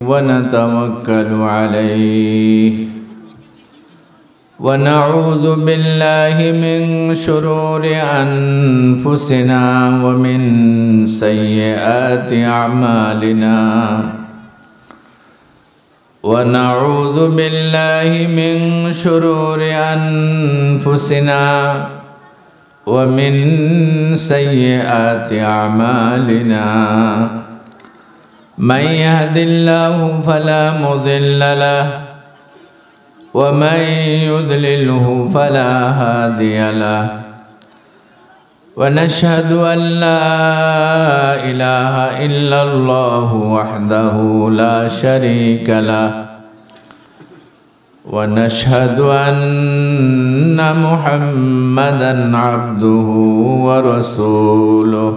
ونتوكل عليه ونعوذ بالله من شرور أنفسنا ومن سيئات أعمالنا ونعوذ بالله من شرور أنفسنا ومن سيئات أعمالنا من يهد الله فلا مضل له ومن يضلله فلا هادي له ونشهد أن لا إله إلا الله وحده لا شريك له ونشهد أن محمدًا عبده ورسوله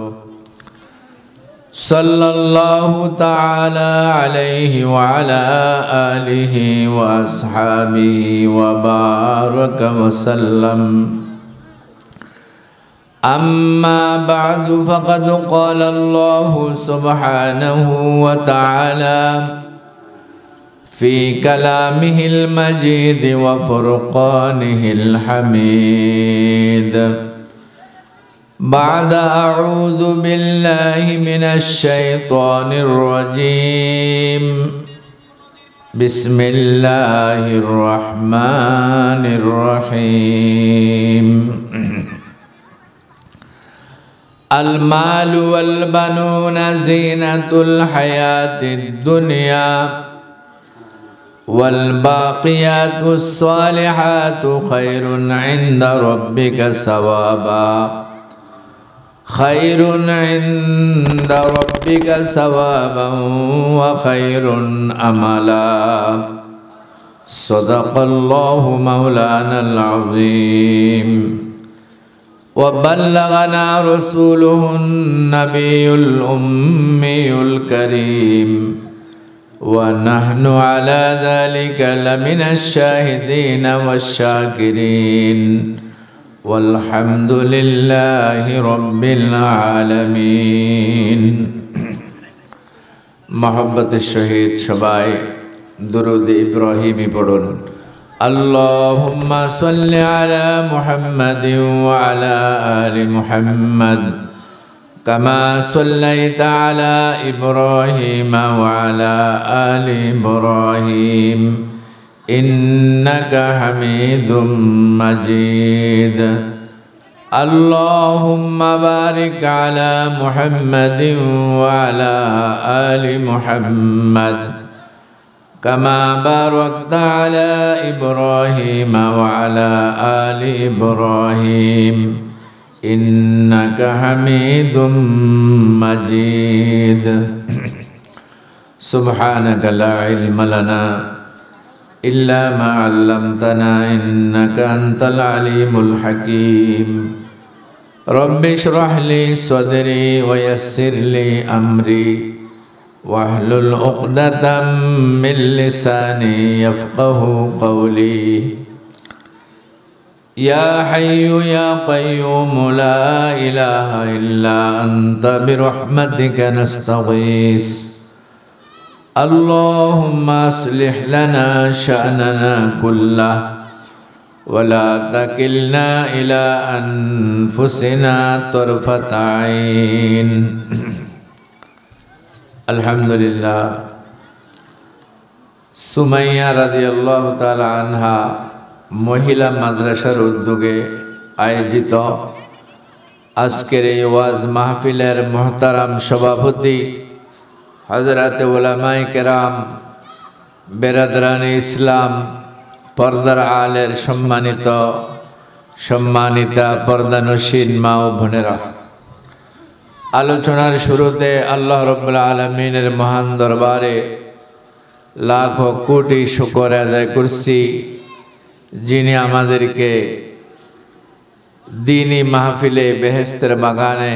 صلى الله تعالى عليه وعلى آله وأصحابه وبارك وسلم أما بعد فقد قال الله سبحانه وتعالى في كلامه المجيد وفرقانه الحميد بعد أعوذ بالله من الشيطان الرجيم بسم الله الرحمن الرحيم المال والبنون زينة الحياة الدنيا والباقيات الصالحات خير عند ربك ثوابا خير عند ربك ثوابا وخير أملا صدق الله مولانا العظيم وبلغنا رسوله النبي الأمي الكريم ونحن على ذلك لمن الشاهدين والشاكرين والحمد لله رب العالمين محبت الشهيد شبائي درود إبراهيمي پڑھن اللهم صل على محمد وعلى آل محمد كما صليت على إبراهيم وعلى آل إبراهيم إنك حميد مجيد اللهم بارك على محمد وعلى آل محمد كما باركت على إبراهيم وعلى آل إبراهيم إنك حميد مجيد سبحانك لا علم لنا إلا ما علمتنا إنك أنت العليم الحكيم رب اشرح لي صدري ويسر لي أمري واحلل عقدة من لساني يفقه قولي يا حي يا قيوم لا إله إلا أنت برحمتك نستغيث اللهم أصلح لنا شأننا كله ولا تكلنا إلى أنفسنا طرفة عين الحمد لله সুমাইয়া রাদিয়াল্লাহু তাআলা আনহা মহিলা মাদ্রাসার উদ্যোগে আয়োজিত আজকের এই ওয়াজ মাহফিলের মুহতারাম সভাপতি হযরত উলামায়ে কেরাম বেরাদরানে ইসলাম পর্দার আলের সম্মানিতা পর্দানশীন মা ও বোনেরা, আলোচনার শুরুতে আল্লাহ রাব্বুল আলামিনের মহান দরবারে লাখো কোটি শুকর আদায় করছি, যিনি আমাদেরকে দ্বীনি মাহফিলে বেহেশতের বাগানে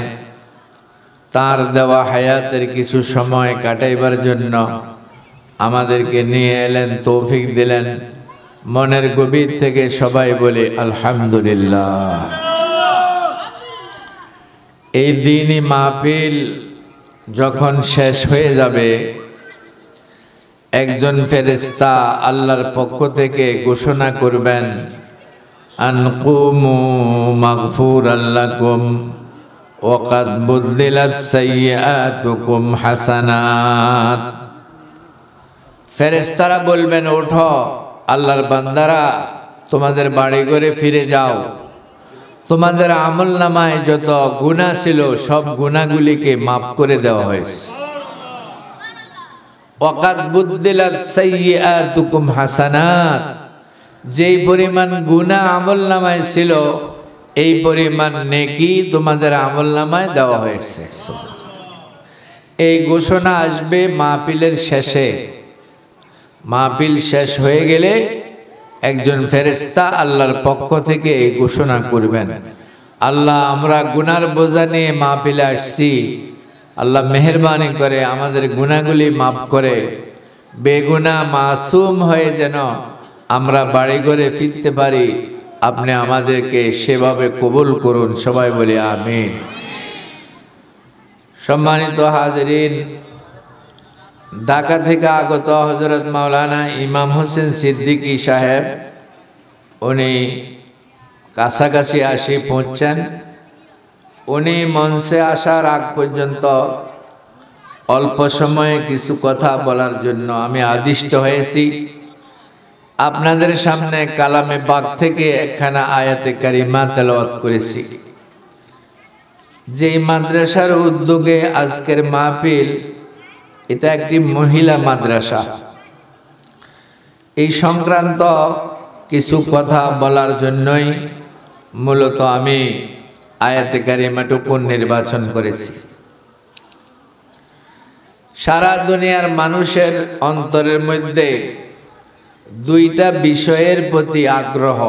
তার দেওয়া হায়াতের কিছু সময় কাটাইবার জন্য আমাদেরকে নিয়ে এলেন, তৌফিক দিলেন। মনের গভীর থেকে সবাই বলি আলহামদুলিল্লাহ। এই দ্বীনি মাহফিল যখন শেষ হয়ে যাবে, একজন ফেরেশতা আল্লাহর পক্ষ থেকে ঘোষণা করবেন, আনকুমু মাগফুরাল লাকুম ওয়া কাদ বুদদিলাত সাইয়্যাতুকুম হাসানাত। ফেরেশতারা বলবেন, ওঠো আল্লাহর বান্দারা, তোমাদের বাড়ি ঘরে ফিরে যাও, তোমাদের আমলনামায় যত গুনাহ ছিল সব গুনাহগুলিকে মাফ করে দেওয়া হয়েছে। ওয়া কাদ বুদদিলাত সাইয়্যাতুকুম হাসানাত, যেই পরিমাণ গুনাহ আমলনামায় ছিল এই পরিমাণ নেকি তোমাদের আমলনামায় দেওয়া হয়েছে। এই ঘোষণা আসবে মাহফিলের শেষে। মাহফিল শেষ হয়ে গেলে একজন ফেরেশতা আল্লাহর পক্ষ থেকে এই ঘোষণা করবেন, আল্লাহ আমরা গুনার বোঝা নিয়ে মাহফিলে আসছি, আল্লাহ মেহেরবানি করে আমাদের গুনাহগুলি মাফ করে বেগুনাহ মাসুম হয়ে যেন আমরা বাড়ি ঘরে ফিরতে পারি, আপনি আমাদেরকে সেভাবে কবুল করুন। সবাই বলি আমিন। সম্মানিত হাজরিন, ঢাকা থেকে আগত হযরত মাওলানা ইমাম হোসেন সিদ্দিকী সাহেব, উনি কাছাকাছি আসি পৌঁছছেন। উনি মঞ্চে আসার আগ পর্যন্ত অল্প সময়ে কিছু কথা বলার জন্য আমি আদিষ্ট হয়েছি। আপনাদের সামনে কালামে পাক থেকে একখানা আয়াতে কারিমা তেলাওয়াত করেছি। যেই মাদ্রাসার উদ্যোগে আজকের মাহফিল, এটা একটি মহিলা মাদ্রাসা। এই সংক্রান্ত কিছু কথা বলার জন্যই মূলত আমি আয়াতে কারিমাটুকু নির্বাচন করেছি। সারা দুনিয়ার মানুষের অন্তরের মধ্যে দুইটা বিষয়ের প্রতি আগ্রহ।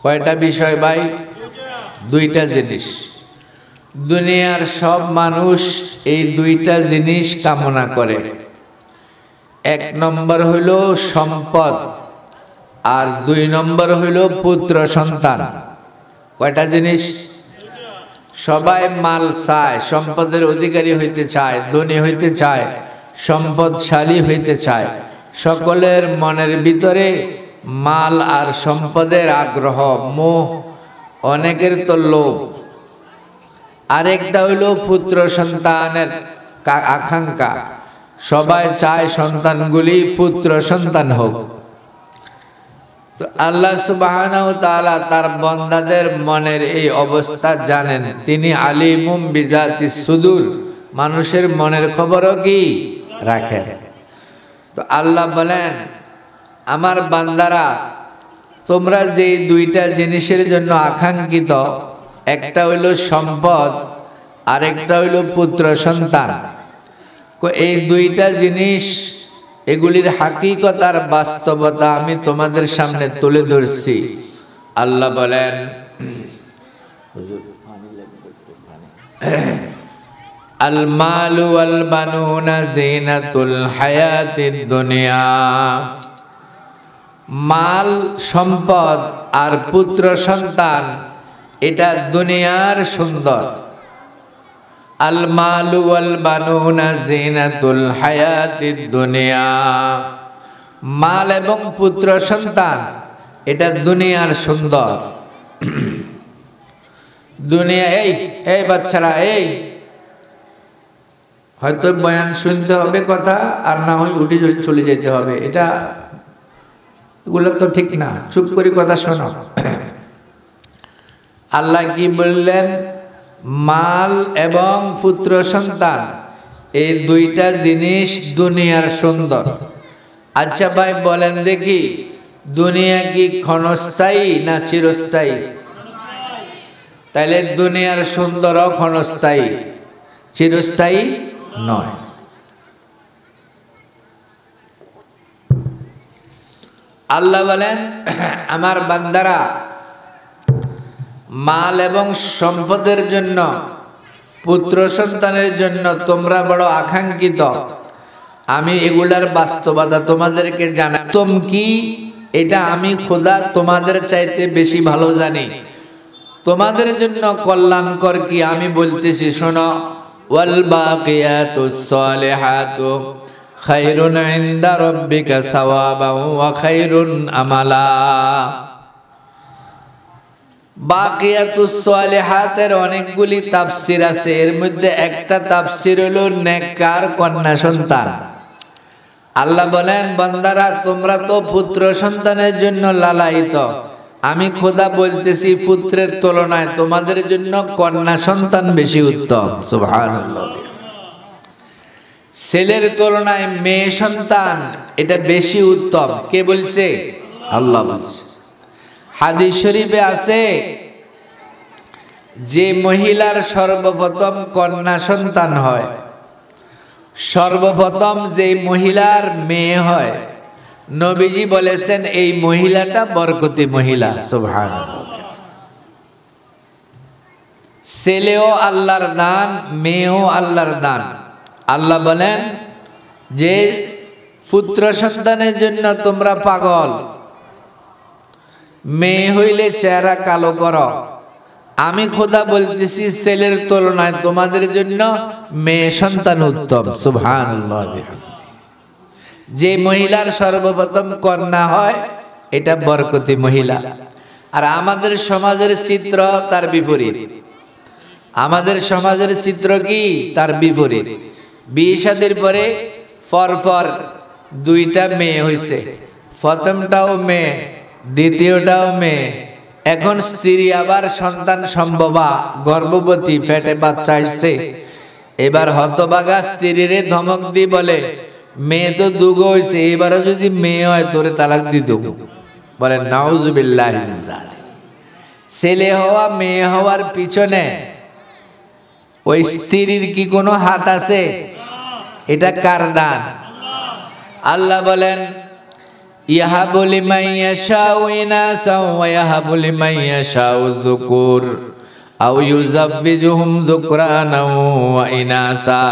কয়টা বিষয় ভাই? দুইটা জিনিস। দুনিয়ার সব মানুষ এই দুইটা জিনিস কামনা করে। এক নম্বর হইল সম্পদ, আর দুই নম্বর হইল পুত্র সন্তান। কয়টা জিনিস? সবাই মাল চায়, সম্পদের অধিকারী হইতে চায়, ধনী হইতে চায়, সম্পদশালী হইতে চায়। সকলের মনের ভিতরে মাল আর সম্পদের আগ্রহ, মোহ, অনেকের তো লোভ। আরেকটা হইল পুত্র সন্তানের আকাঙ্ক্ষা। সবাই চায় সন্তানগুলি পুত্র সন্তান হোক। তো আল্লাহ সুবহানাহু ওয়া তাআলা তার বান্দাদের মনের এই অবস্থা জানেন। তিনি আলিমুম বিজাতিস সুদূর, মানুষের মনের খবরও কি রাখেন। তো আল্লাহ বলেন, আমার বান্দারা, তোমরা যে দুইটা জিনিসের জন্য আকাঙ্ক্ষিত, একটা হইল সম্পদ, আরেকটা হইল পুত্র সন্তান। এই দুইটা জিনিস, এগুলির হাকিকত আর বাস্তবতা আমি তোমাদের সামনে তুলে ধরছি। আল্লাহ বলেন, আল মালু ওয়াল বানুনা যিনাতুল হায়াতিদ দুনিয়া। মাল, সম্পদ আর পুত্র সন্তান এটা দুনিয়ার সুন্দর। আল মালু ওয়াল বানুনা যিনাতুল হায়াতিদ দুনিয়া। মাল এবং পুত্র সন্তান এটা দুনিয়ার সুন্দর। দুনিয়া, এই বাচ্চারা, হয়তো বয়ান শুনতে হবে কথা, আর না হয় উঠে চলে যেতে হবে। এগুলো তো ঠিক না, চুপ করে কথা শোনো। আল্লাহ কি বললেন? মাল এবং পুত্র সন্তান, এই দুইটা জিনিস দুনিয়ার সুন্দর। আচ্ছা ভাই বলেন দেখি, দুনিয়া কি ক্ষণস্থায়ী না চিরস্থায়ী? তাইলে দুনিয়ার সুন্দরও ক্ষণস্থায়ী, চিরস্থায়ী নয়। আল্লাহ বলেন, আমার বান্দারা, মাল এবং সম্পদের জন্য, পুত্র সন্তানের জন্য তোমরা বড় আকাঙ্ক্ষিত। আমি এগুলার বাস্তবতা তোমাদেরকে জানাতাম কি, এটা আমি খোদা তোমাদের চাইতে বেশি ভালো জানি। তোমাদের জন্য কল্যাণকর কি আমি বলতেছি, শোনো। ওয়াল বাকিয়াতুস সালিহাতু খায়রুন ইনদা রাব্বিকা সাওয়াবান ওয়া খায়রুন আমালা। বাকিয়াতুস সালিহাতের অনেকগুলি তাফসীর আছে, এর মধ্যে একটা তাফসীর হলো নেককার কন্যা সন্তান। আল্লাহ বলেন, বান্দারা তোমরা তো পুত্র সন্তানের জন্য লালায়িত, আমি খোদা বলতেছি পুত্রের তুলনায় তোমাদের জন্য কন্যা সন্তান বেশি উত্তম। সুবহানাল্লাহ। ছেলের তুলনায় মেয়ে সন্তান এটা বেশি উত্তম। কে বলছে? আল্লাহ বলছে। হাদিস শরীফে আছে, যে মহিলার সর্বপ্রথম কন্যা সন্তান হয়, সর্বপ্রথম যে মহিলার মেয়ে হয়, নবীজি বলেছেন এই মহিলাটা বরকতি মহিলা। সুবহানাল্লাহ। ছেলেও আল্লাহর দান, মেয়েও আল্লাহর দান। আল্লাহ বলেন যে পুত্র সন্তানের জন্য তোমরা পাগল, মেয়ে হইলে চেহারা কালো করো, আমি খোদা বলতেছি ছেলের তুলনায় তোমাদের জন্য মেয়ে সন্তান উত্তম। সুবহানাল্লাহ। যে মহিলার সর্বপ্রথম কন্যা হয় এটা বরকতি মহিলা। আর আমাদের সমাজের চিত্র তার বিপরীত। আমাদের সমাজের চিত্র কি? তার বিপরীত। বিয়ে শাদীর পরে পরপর দুইটা মেয়ে হইছে, প্রথমটাও মেয়ে, দ্বিতীয়টাও মেয়ে। এখন স্ত্রী আবার সন্তান সম্ভবা, গর্ভবতী, পেটে বাচ্চা আসছে। এবার হতভাগা স্ত্রীরে ধমক দিয়ে বলে, মেয়ে তো দুগো হইছে, এবারও যদি মেয়ে হয় তোরে তালাক দিয়ে দেবো। বলে নাউজুবিল্লাহ। ছেলে হওয়া মেয়ে হওয়ার পিছনে ওই স্ত্রীর কি কোনো হাত আছে? এটা কার দান? আল্লাহ বলেন, ইয়াহাবু লিমান ইয়াশাউ ইনাসাও ওয়া ইয়াহাবু লিমান ইয়াশাউ যুকুর আও ইউযাব্বিজুহুম যুকরানাও ওয়া ইনাসা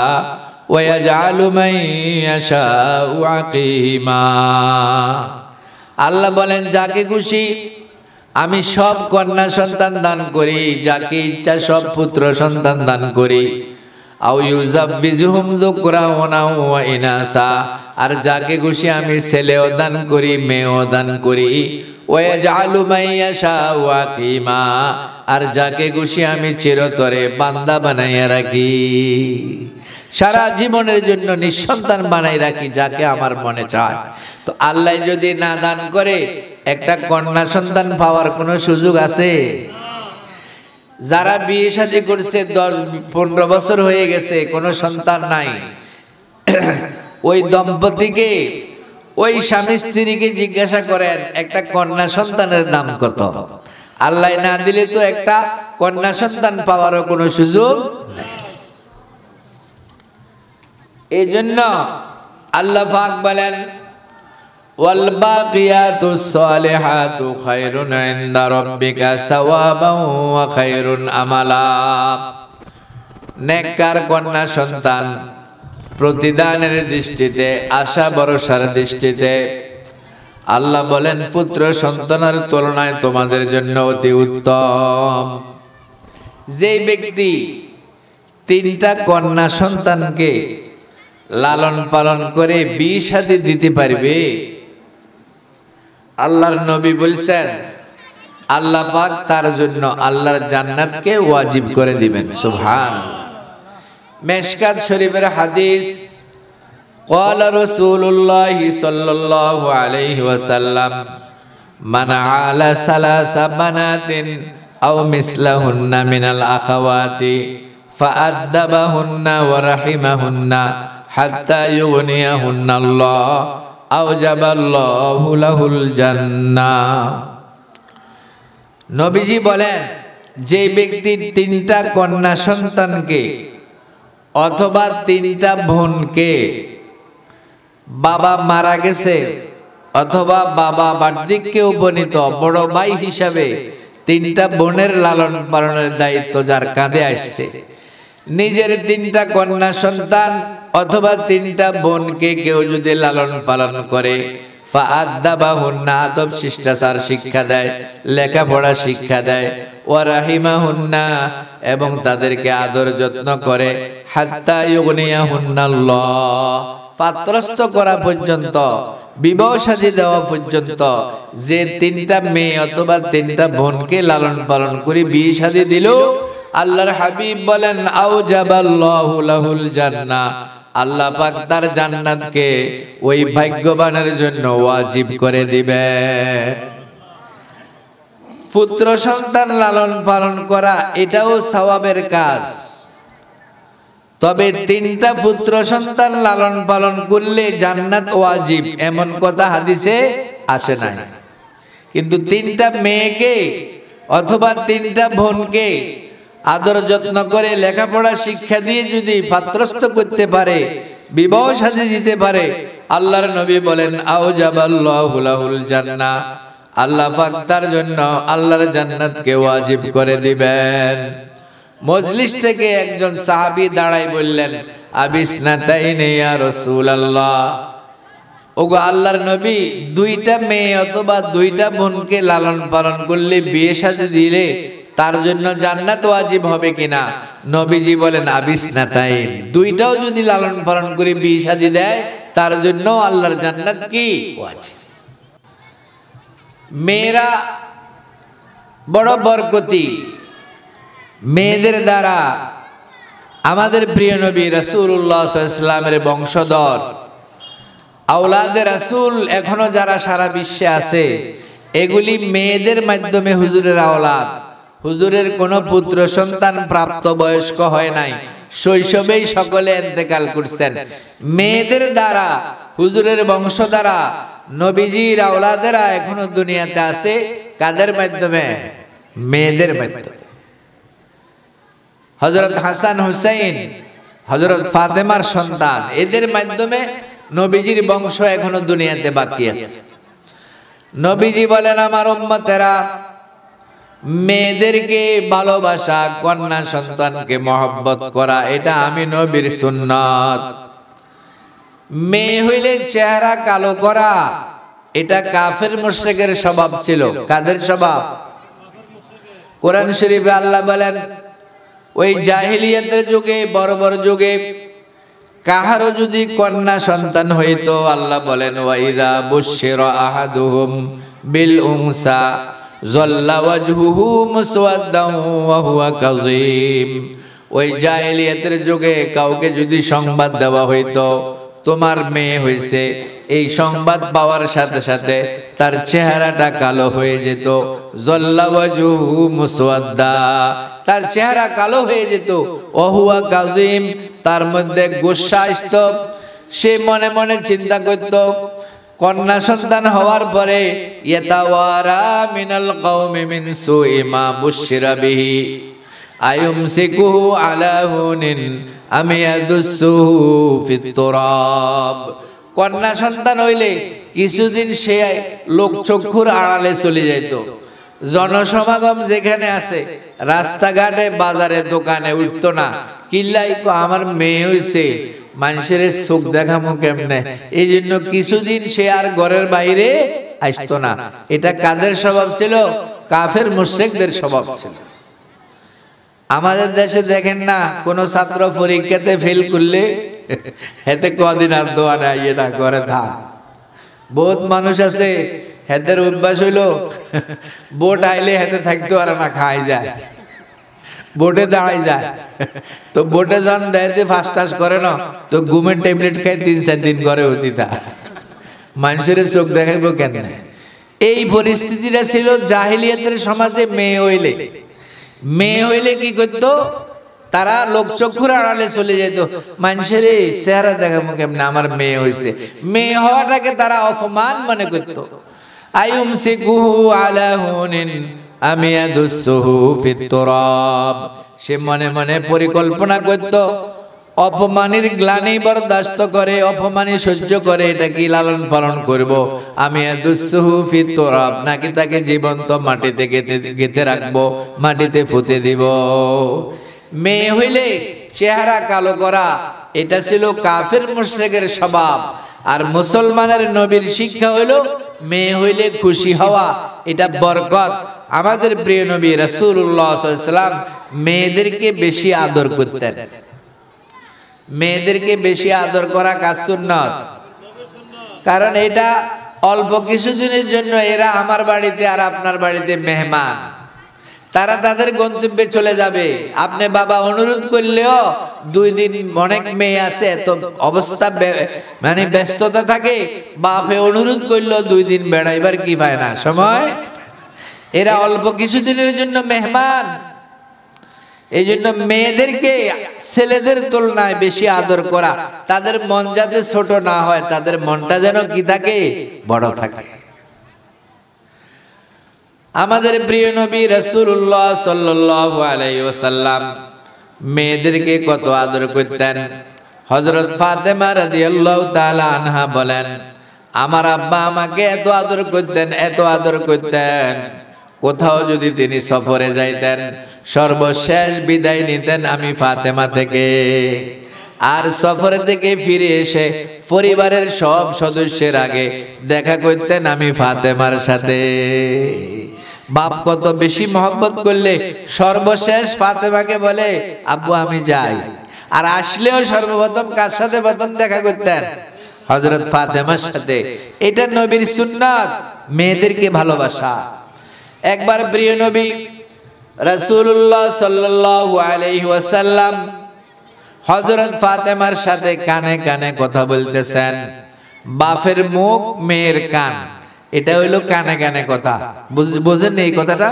ওয়া ইয়াজআলু মান ইয়াশাউ আকিমা। আল্লাহ বলেন, যাকে খুশি আমি সব কন্যা সন্তান দান করি, যাকে ইচ্ছা সব পুত্র সন্তান দান করি। আও ইউযাব্বিজুহুম যুকরানা ওয়া ইনাসা, আর যাকে খুশি আমি ছেলেও দান করি, মেয়েও দান করি। ওয়া ইয়াজআলু মান ইয়াশাউ আকিমা, আর যাকে খুশি আমি চিরতরে বান্দা বানাইয়া রাখি, সারা জীবনের জন্য নিঃসন্তান বানাই রাখি যাকে আমার মনে চায়। তো আল্লাহ যদি না দান করে একটা কন্যা সন্তান পাওয়ার কোনো সুযোগ আছে? যারা বিয়ে শাদী করছে 10-15 বছর হয়ে গেছে, কোনো সন্তান নাই, ওই দম্পতিকে, ওই স্বামী স্ত্রীকে জিজ্ঞাসা করেন একটা কন্যা সন্তানের দাম কত? আল্লাহ না দিলে তো একটা কন্যা সন্তান পাওয়ারও কোনো সুযোগ নেই। এই জন্য আল্লাহ পাক বলেন, ওয়াল বাকিয়াতুস সালিহাতু খায়রুন ইনদা রাব্বিকা সাওয়াবান ওয়া খায়রুন আমালা। নেককার কন্যা সন্তান প্রতিদানের দৃষ্টিতে, আশা ভরসার দৃষ্টিতে আল্লাহ বলেন পুত্র সন্তানের তুলনায় তোমাদের জন্য অতি উত্তম। যে ব্যক্তি 3টা কন্যা সন্তানকে লালন পালন করে বিয়ে শাদী দিতে পারবে, আল্লাহর নবী বলছেন আল্লাহ পাক তার জন্য আল্লাহর জান্নাতকে ওয়াজিব করে দিবেন। সুবহানাল্লাহ। মিশকাত শরীফের হাদিস, قال رسول الله صلى الله عليه وسلم من عال 3 بنات أو مثلهن من الأخوات فأدبهن ورحمهن حتى يغنيهن الله أوجب الله له الجنة। নবীজি বলেন, যে ব্যক্তি 3টা কন্যা সন্তানকে অথবা 3টা বোনকে, বাবা মারা গেছে অথবা বাবা বার্ধক্যে উপনীত বড় ভাই হিসাবে 3টা বোনের লালন পালনের দায়িত্ব যার কাঁধে আসছে, নিজের 3টা কন্যা সন্তান অথবা 3টা বোনকে কেউ যদি লালন পালন করে, ফাআদ্দাবাহুন্না, আদব শিষ্টাচার শিক্ষা দেয়, লেখাপড়া শিক্ষা দেয়, ওয়া রাহিমাহুন্না, এবং তাদেরকে আদর যত্ন করে, হাত্তা ইউগনিয়াহুন্নাল্লাহ, পাত্রস্থ করা পর্যন্ত, বিবাহ শাদী দেওয়া পর্যন্ত যে 3টা মেয়ে অথবা 3টা বোনকে লালন পালন করে বিয়ে শাদী দিল, আল্লাহর হাবিব বলেন আউজাবাল্লাহু লাহুল জান্নাহ, আল্লাহ পাক তার জান্নাতকে ওই ভাগ্যবানের জন্য ওয়াজিব করে দিবেন। পুত্র সন্তান লালন পালন করা এটাও সওয়াবের কাজ, তবে 3টা পুত্র সন্তান লালন পালন করলে জান্নাত ওয়াজিব এমন কথা হাদিসে আসে নাই। কিন্তু 3টা মেয়েকে অথবা 3টা বোনকে আদর যত্ন করে লেখাপড়া শিক্ষা দিয়ে যদি পাত্রস্থ করতে পারে, বিবাহ শাদী দিতে পারে, আল্লাহর নবী বলেন আউজাবাল্লাহু লাহুল জান্নাহ, আল্লাহ পাক তার জন্য আল্লাহর জান্নাতকে ওয়াজিব করে দিবেন। মজলিস থেকে একজন সাহাবী দাঁড়ায় বললেন আবিসনাতাইনি ইয়া রাসূলুল্লাহ, ওগো আল্লাহর নবী, 2টা মেয়ে অথবা 2টা বোনকে লালন পালন করলে, বিয়ে শাদী দিলে তার জন্য জান্নাত ওয়াজিব হবে কিনা? নবীজি বলেন আবিসনাতাইন, 2টাও যদি লালন পালন করে বিয়ে শাদী দেয় তার জন্য আল্লাহর জান্নাত কি ওয়াজিব। মেয়েরা বড় বরকতি, মেয়েদের দ্বারা আমাদের প্রিয় নবী রাসূলুল্লাহ সাল্লাল্লাহু আলাইহি ওয়াসাল্লামের বংশধর আওলাদে রাসূল এখনো যারা সারা বিশ্বে আছে, এগুলি মেয়েদের মাধ্যমে হুজুরের আওলাদ। হুজুরের কোনো পুত্র সন্তান প্রাপ্ত বয়স্ক হয় নাই, শৈশবেই সকলে ইন্তেকাল করছেন। মেয়েদের দ্বারা হুজুরের বংশ দ্বারা নবীজির আওলাদেরা এখনো দুনিয়াতে আছে। কাদের মাধ্যমে? মেয়েদের মাধ্যমে। হযরত হাসান হুসাইন, হযরত ফাতেমার সন্তান, এদের মাধ্যমে নবীজির বংশ এখনো দুনিয়াতে বাকি আছে। নবীজি বলেন আমার উম্মতেরা মেয়েদেরকে ভালোবাসা, কন্যা সন্তানকে মহব্বত করা, এটা আমি নবীর সুন্নাত। মেয়ে হইলে চেহারা কালো করা, এটা কাফের মুশরিকের স্বভাব ছিল। কাদের স্বভাব? কোরআন শরীফে আল্লাহ বলেন ওই জাহেলিয়াতের যুগে, বর্বর যুগে কাহারও যদি কন্যা সন্তান হইতো, আল্লাহ বলেন ওয়াইদা বুশিরা আহাদুহুম বিল উনসা যাল্লা ওয়াজহুহু মুসওয়াদ্দান ওয়া হুয়া কাযীম। ওই জাহেলিয়াতের যুগে কাউকে যদি সংবাদ দেওয়া হইতো তোমার মেয়ে হইছে, এই সংবাদ পাওয়ার সাথে সাথে তার চেহারাটা কালো হয়ে যেত। যাল্লা ওয়াজহুহু মুসওয়াদ্দা, তার চেহারা কালো হয়ে যেত। ওয়া হুয়া কাযীম, তার মধ্যে গোসা আসতো। সে মনে মনে চিন্তা করত কন্যা সন্তান হওয়ার পরে ইয়াতাওয়ারা মিনাল কওমি মিন সুই মা বুশিরা বিহি আয়ুমসিকুহু আলা হুনিন আম ইয়াদুসুহু ফিত তুরাব। কন্যা সন্তান হইলে কিছুদিন সে লোকচক্ষুর আড়ালে চলে যেত। জনসমাগম যেখানে আছে, রাস্তাঘাটে বাজারে দোকানে উঠতো না। কিল্লাই আমার মেয়ে হইছে, মানুষের চোখ দেখামো কেমনে, এই জন্য কিছুদিন সে আর ঘরের বাইরে আসতো না। এটা কাদের স্বভাব ছিল? কাফের মুশরিকদের স্বভাব ছিল। আমাদের দেশে দেখেন না, কোন ছাত্র পরীক্ষাতে ফেল করলে হেতে কদিন আর দোয়া নাই, এটা করে থাক। বহুত মানুষ আছে হেতের অভ্যাস হইল বোট আইলে হেতে থাকতে পারে না, খাই যায়, বোটে দাঁড়াই যায়। তো বোটে যখন দেয়তে ফার্স্ট টাস করে না, তো ঘুমের ট্যাবলেট খাই 3-4 দিন ঘরে হতি তা মানুষের চোখ দেখাইব কেন? এই পরিস্থিতিটা ছিল জাহেলিয়াতের সমাজে। মেয়ে হইলে কি করতো? তারা লোকচক্ষুর আড়ালে চলে যেত। মানুষের চেহারা দেখাবো কেমনে, আমার মেয়ে হইছে। মেয়ে হওয়াটাকে তারা অপমান মনে করতো। আয়ুমসিকুহু আলা হুনিন আম ইয়াদুসুহু ফিত তুরাব। সে মনে মনে পরিকল্পনা করত অপমানের গ্লানি বরদাস্ত করে, অপমানি সহ্য করে এটা কি লালন পালন করব, আমি ইয়াদুসুহু ফিত তুরাব, নাকি তাকে জীবন্ত মাটিতে গেঁথে রাখবো, মাটিতে পুঁতে দিব। মেয়ে হইলে চেহারা কালো করা, এটা ছিল কাফের মুশরিকের স্বভাব। আর মুসলমানের নবীর শিক্ষা হইলো মেয়ে হইলে খুশি হওয়া, এটা বরকত। আমাদের প্রিয় নবী রাসূলুল্লাহ সাল্লাল্লাহু আলাইহি ওয়াসাল্লাম মেয়েদেরকে বেশি আদর করতেন। মেয়েদেরকে বেশি আদর করা কাজ সুন্নত, কারণ এটা অল্প কিছুদিনের জন্য এরা আমার বাড়িতে আর আপনার বাড়িতে মেহমান, তারা তাদের গন্তব্যে চলে যাবে। আপনি বাবা অনুরোধ করলেও 2 দিন, অনেক মেয়ে আছে এত অবস্থা মানে ব্যস্ততা থাকে, বাপে অনুরোধ করলেও 2 দিন বেড়াইবার কি পায় না সময়। এরা অল্প কিছুদিনের জন্য মেহমান, এই জন্য মেয়েদেরকে ছেলেদের তুলনায় বেশি আদর করা, তাদের মন যাতে ছোট না হয়, তাদের মনটা যেন কি থাকে, বড় থাকে। আমাদের প্রিয় নবী রাসূলুল্লাহ সাল্লাল্লাহু আলাইহি ওয়াসাল্লাম মেয়েদেরকে কত আদর করতেন। হযরত ফাতেমা রাদিয়াল্লাহু তাআলা আনহা বলেন, আমার আব্বা আমাকে এত আদর করতেন, এত আদর করতেন, কোথাও যদি তিনি সফরে যাইতেন সর্বশেষ বিদায় নিতেন আমি ফাতেমা থেকে, আর সফরে থেকে ফিরে এসে পরিবারের সব সদস্যের আগে দেখা করতেন আমি ফাতেমার সাথে। বাপ কত বেশি মহব্বত করলে সর্বশেষ ফাতেমাকে বলে আব্বু আমি যাই, আর আসলেও সর্বপ্রথম কার সাথে প্রথম দেখা করতেন, হযরত ফাতেমার সাথে। এটা নবীর সুন্নাত, মেয়েদেরকে ভালোবাসা। একবার প্রিয় নবী রাসূলুল্লাহ সাল্লাল্লাহু আলাইহি ওয়াসাল্লাম হযরত ফাতেমার সাথে কানে কানে কথা বলতেছেন। বাপের মুখ মেয়ের কান, এটা হইলো কানে কানে কথা। বুঝেন এই কথাটা?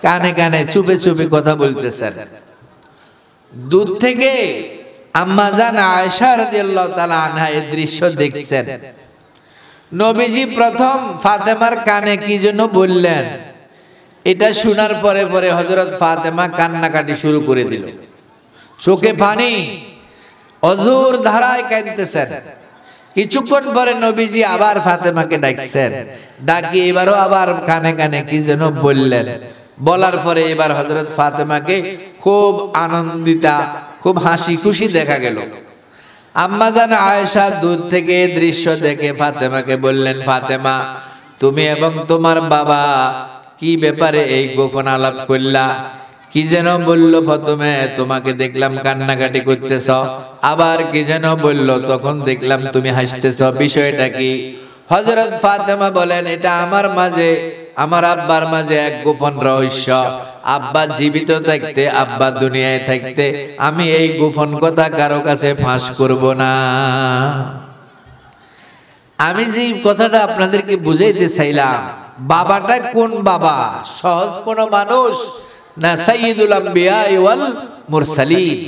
কানে কানে চুপে চুপে কথা বলতেছেন। দূর থেকে আম্মা জান আয়েশা রাদিয়াল্লাহু তাআলা আনহা এই দৃশ্য দেখছেন। নবীজি প্রথম ফাতেমার কানে কি যেন বললেন, এটা শোনার পরে পরে হযরত ফাতেমা কান্নাকাটি শুরু করে দিল, চোখে পানি, অঝোর ধারায় কাঁদতেছেন। কিছুক্ষণ পরে নবীজি আবার ফাতেমাকে ডাকছেন, ডাকি এবারও আবার কানে কানে কি যেন বললেন। বলার পরে এবার হযরত ফাতেমাকে খুব আনন্দিতা, খুব হাসি খুশি দেখা গেল। আম্মা জান আয়েশা দূর থেকে দৃশ্য দেখে ফাতেমাকে বললেন, ফাতেমা তুমি এবং তোমার বাবা কি ব্যাপারে এই গোপন আলাপ করলা? কি যেন বললো প্রথমে, তোমাকে দেখলাম কান্নাকাটি করতেছ, আবার কি যেন বললো, তখন দেখলাম তুমি হাসতেছ, বিষয়টা কি? হযরত ফাতেমা বলেন, এটা আমার মাঝে, আমার আব্বার মাঝে এক গোপন রহস্য। আব্বা জীবিত থাকতে, আব্বা দুনিয়ায় থাকতে আমি এই গোপন কথা কারো কাছে ফাঁস করব না। আমি যে কথাটা আপনাদেরকে বুঝাইতে চাইলাম, বাবাটা কোন বাবা? সহজ কোন মানুষ না, সাইয়্যিদুল আম্বিয়া ওয়াল মুরসালিন।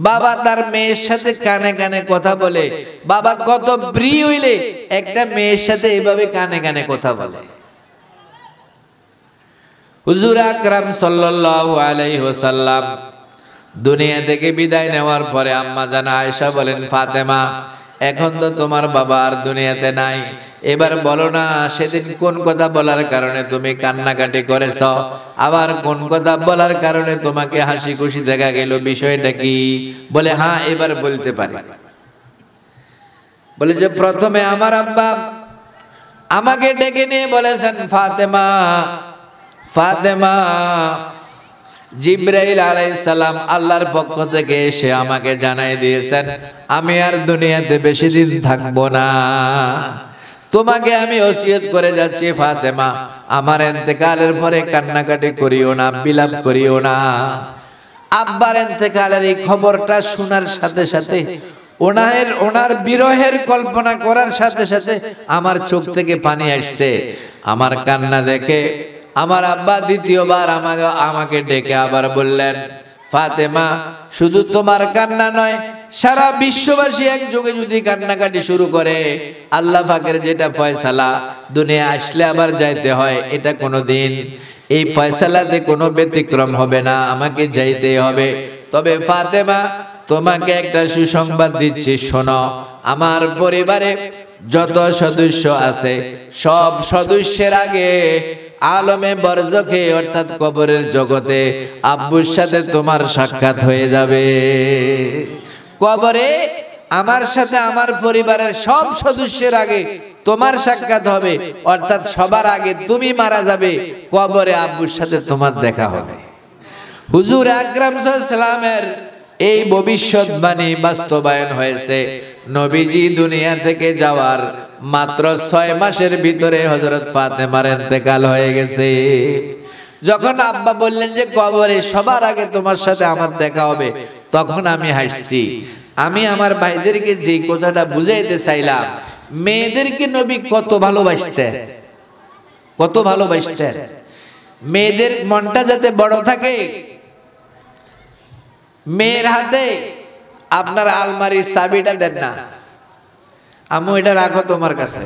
বাবা তার মেয়ের সাথে কানে কানে কথা বলে। বাবা কত প্রিয় হইলে একটা মেয়ের সাথে এভাবে কানে কানে কথা বলে। হুজুর আকরাম সাল্লাল্লাহু আলাইহি ওয়াসাল্লাম দুনিয়া থেকে বিদায় নেওয়ার পরে আম্মা জান আয়েশা বলেন, ফাতেমা এখন তো তোমার বাবা আর দুনিয়াতে নাই, এবার বলো না সেদিন কোন কথা বলার কারণে তুমি কান্নাকাটি করেছ, আবার কোন কথা বলার কারণে তোমাকে হাসি খুশি দেখা গেল, বিষয়টা কি? বলে হ্যাঁ এবার বলতে পারি। বলে যে প্রথমে আমার আব্বা আমাকে ডেকে নিয়ে বলেছেন, ফাতেমা ফাতেমা, জিবরাইল আলাইহিস সালাম আল্লাহর পক্ষ থেকে এসে আমাকে জানাই দিয়েছেন আমি আর দুনিয়াতে বেশি দিন থাকবো না। তোমাকে আমি ওসিয়ত করে যাচ্ছি ফাতেমা, আমার ইন্তেকালের পরে কান্নাকাটি করিও না, বিলাপ করিও না। আব্বার ইন্তেকালের এই খবরটা শোনার সাথে সাথে, ওনার বিরহের কল্পনা করার সাথে সাথে আমার চোখ থেকে পানি আসছে। আমার কান্না দেখে আমার আব্বা দ্বিতীয়বার আমাকে ডেকে আবার বললেন, ফাতেমা শুধু তোমার কান্না নয়, সারা বিশ্ববাসী একযোগে যদি কান্নাকাটি শুরু করে, আল্লাহ পাকের যেটা ফয়সালা, দুনিয়া আসলে আবার যাইতে হয়, এটা কোনোদিন এই ফয়সালাতে কোনো ব্যতিক্রম হবে না, আমাকে যাইতেই হবে। তবে ফাতেমা তোমাকে একটা সুসংবাদ দিচ্ছি, শোনো, আমার পরিবারে যত সদস্য আছে সব সদস্যের আগে আলমে বরজখে অর্থাৎ কবরের জগতে আব্বুর সাথে তোমার সাক্ষাৎ হয়ে যাবে। কবরে আমার সাথে আমার পরিবারের সব সদস্যের আগে তোমার সাক্ষাৎ হবে, অর্থাৎ সবার আগে তুমি মারা যাবে, কবরে আব্বুর সাথে তোমার দেখা হবে। হুজুর আকরাম সাল্লাল্লাহু আলাইহি ওয়াসাল্লামের এই ভবিষ্যৎবাণী বাস্তবায়ন হয়েছে। নবীজি দুনিয়া থেকে যাওয়ার মাত্র 6 মাসের ভিতরে হযরত ফাতেমার ইন্তেকাল হয়ে গেছে। যখন আব্বা বললেন যে কবরে সবার আগে তোমার সাথে আমার দেখা হবে, তখন আমি হাসছি। আমি আমার ভাইদেরকে যে কথাটা বুঝাইতে চাইলাম, মেয়েদেরকে নবী কত ভালোবাসতেন, কত ভালোবাসতেন। মেয়েদের মনটা যাতে বড় থাকে, মেয়ের হাতে আপনার আলমারির চাবিটা দেন না, আম্মু এটা রাখো তোমার কাছে।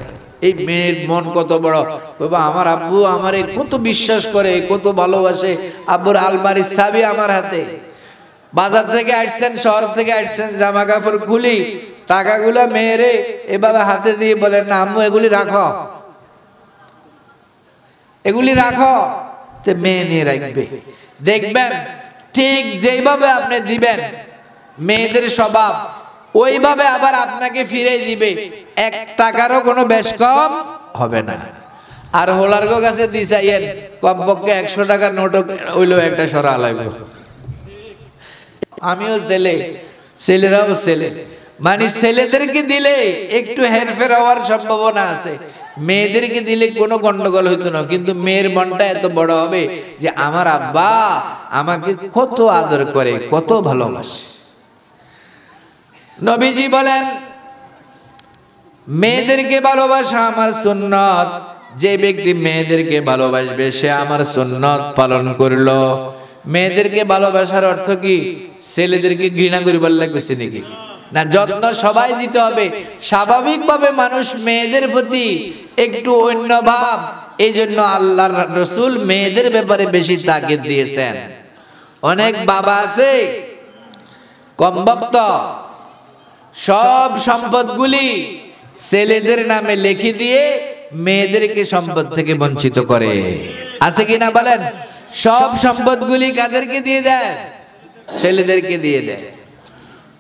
এই মেয়ের মন কত বড়, বাবা আমার আব্বু আমারে কত বিশ্বাস করে, কত ভালোবাসে, আব্বুর আলমারির চাবি আমার হাতে। বাজার থেকে আসছেন, শহর থেকে আসছেন, জামা কাপড় খুলি, টাকাগুলা মেয়েরে এভাবে হাতে দিয়ে বলেন না আম্মু এগুলি রাখো, এগুলি রাখো। তো মেয়ে নিয়ে রাখবে। দেখবেন ঠিক যেইভাবে আপনি দিবেন মেয়েদের স্বভাব ওইভাবে আবার আপনাকে ফিরে দিবে, 1 টাকারও কোনো বেশ কম হবে না। আর হোলার্গো কাছে দিছাইয়েন কমপক্ষে 100 টাকার নোট হইলো একটা সরা লাগবে। আমিও ছেলে, ছেলেরাও ছেলে, মানে ছেলেদেরকে দিলে একটু হেরফের হওয়ার সম্ভাবনা আছে, মেয়েদেরকে দিলে কোনো গন্ডগোল হইতো না। কিন্তু মেয়ের মনটা এত বড় হবে যে আমার আব্বা আমাকে কত আদর করে, কত ভালোবাসে। নবীজি বলেন মেয়েদেরকে ভালোবাসা আমার সুন্নত। যে ব্যক্তি মেয়েদেরকে ভালোবাসবে সে আমার সুন্নত পালন করলো। মেয়েদেরকে ভালোবাসার অর্থ কি ছেলেদেরকে ঘৃণা করিবার লাগছে নাকি? না, যত্ন সবাই দিতে হবে। স্বাভাবিকভাবে মানুষ মেয়েদের প্রতি একটু অন্য ভাব, এই জন্য আল্লাহর রাসূল মেয়েদের ব্যাপারে বেশি তাকিদ দিয়েছেন। অনেক বাবা আছে কমবক্ত, সব সম্পদগুলি ছেলেদের নামে লিখে দিয়ে মেয়েদেরকে সম্পদ থেকে বঞ্চিত করে। আছে কিনা বলেন? সব সম্পদগুলি কাদেরকে দিয়ে দেয়? ছেলেদেরকে দিয়ে দেয়।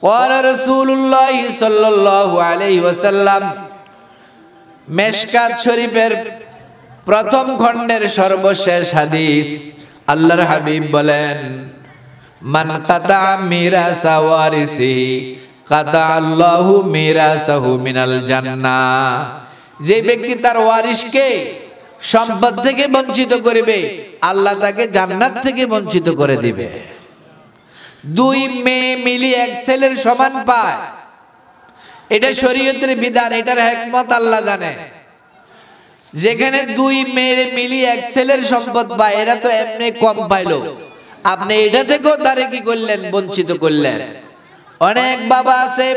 ক্বালা রাসূলুল্লাহ সাল্লাল্লাহু আলাইহি ওয়াসাল্লাম, মিশকাত শরীফের প্রথম খণ্ডের সর্বশেষ হাদিস, আল্লাহর হাবিব বলেন মান কাতা মিরাসা ওয়ারিসিহি কাতা আল্লাহু মিরাসাহু মিনাল জান্নাহ। যে ব্যক্তি তার ওয়ারিসকে সম্পদ থেকে বঞ্চিত করবে, আল্লাহ তাকে জান্নাত থেকে বঞ্চিত করে দিবে। 2 মেয়ে মিলি 1 ছেলের সমান পায়, এটা শরীয়তের বিধান, এটার হিকমত আল্লাহ জানে। যেখানে 2 মেয়ে মিলি 1 ছেলের সম্পদ পায়, এরা তো এমনি কম পাইলো, আপনি এটা থেকেও তারে কি করলেন? বঞ্চিত করলেন। অনেক বাবা আছে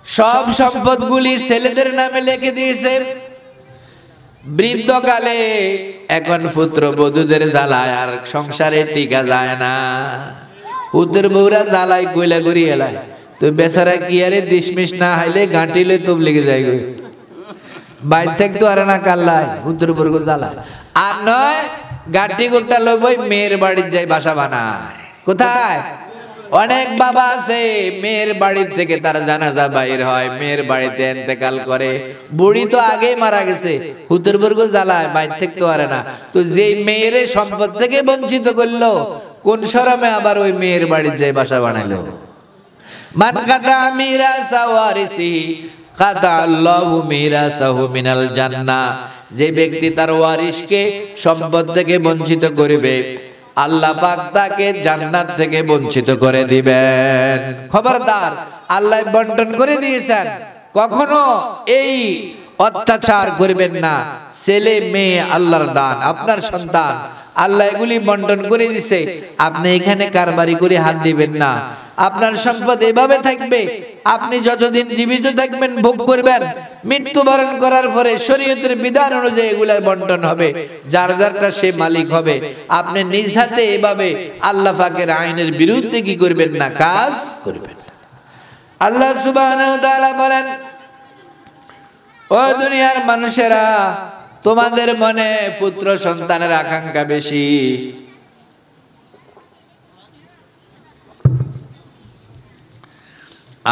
সব সম্পদগুলি ছেলেদের নামে লিখে দিয়েছে, বৃদ্ধকালে এখন পুত্র বধূদের জ্বালায় আর সংসারে টিকা যায় না। পুত্র বউরা জ্বালায় কইলা করি এলায়, তো বেচারা কি আরে দিশমিশ না হাইলে গাঁটিলে তো লেগে যায়, বাইর থাকতো আরে না কাল্লায় পুত্র বর্গ জ্বালায়। আর নয় গাঁটি গোটা লবই মেয়ের বাড়ির যাই বাসা বানায়। কোথায়? অনেক বাবা আছে মেয়ের বাড়ির থেকে তার জানাজা বাইর হয়, মেয়ের বাড়িতে ইন্তেকাল করে, বুড়ি তো আগে মারা গেছে, হুতুরবর্গ জ্বালায়, বাইর থাকতে পারে না। তো যেই মেয়ের সম্পদ থেকে বঞ্চিত করলো, কোন শরমে আবার ওই মেয়ের বাড়ির যাই বাসা বানাইলো? মান কাতা মিরাসা ওয়ারিসিহি কাতা আল্লাহু মিরাসাহু মিনাল জান্নাহ। যে ব্যক্তি তার ওয়ারিসকে সম্পদ থেকে বঞ্চিত করবে, আল্লাহ পাক তাকে জান্নাত থেকে বঞ্চিত করে দিবেন। খবরদার, আল্লাহ বন্টন করে দিয়েছেন, কখনো এই অত্যাচার করবেন না। ছেলে মেয়ে আল্লাহর দান, আপনার সন্তান, আল্লাহ এগুলি বন্টন করে দিয়েছে, আপনি এখানে কারবারি করে হাত দিবেন না। আপনার সম্পদ এভাবে থাকবে, আপনি যতদিন জীবিত থাকবেন ভোগ করবেন, মৃত্যুবরণ করার পরে শরীয়তের বিধান অনুযায়ী এগুলা বন্টন হবে, যার যারটা সে মালিক হবে। আপনি নিজ হাতে এভাবে আল্লাহ পাকের আইনের বিরুদ্ধে কি করবেন না, কাজ করবেন না। আল্লাহ সুবহানাহু ওয়া তাআলা বলেন, ও দুনিয়ার মানুষেরা, তোমাদের মনে পুত্র সন্তানের আকাঙ্ক্ষা বেশি।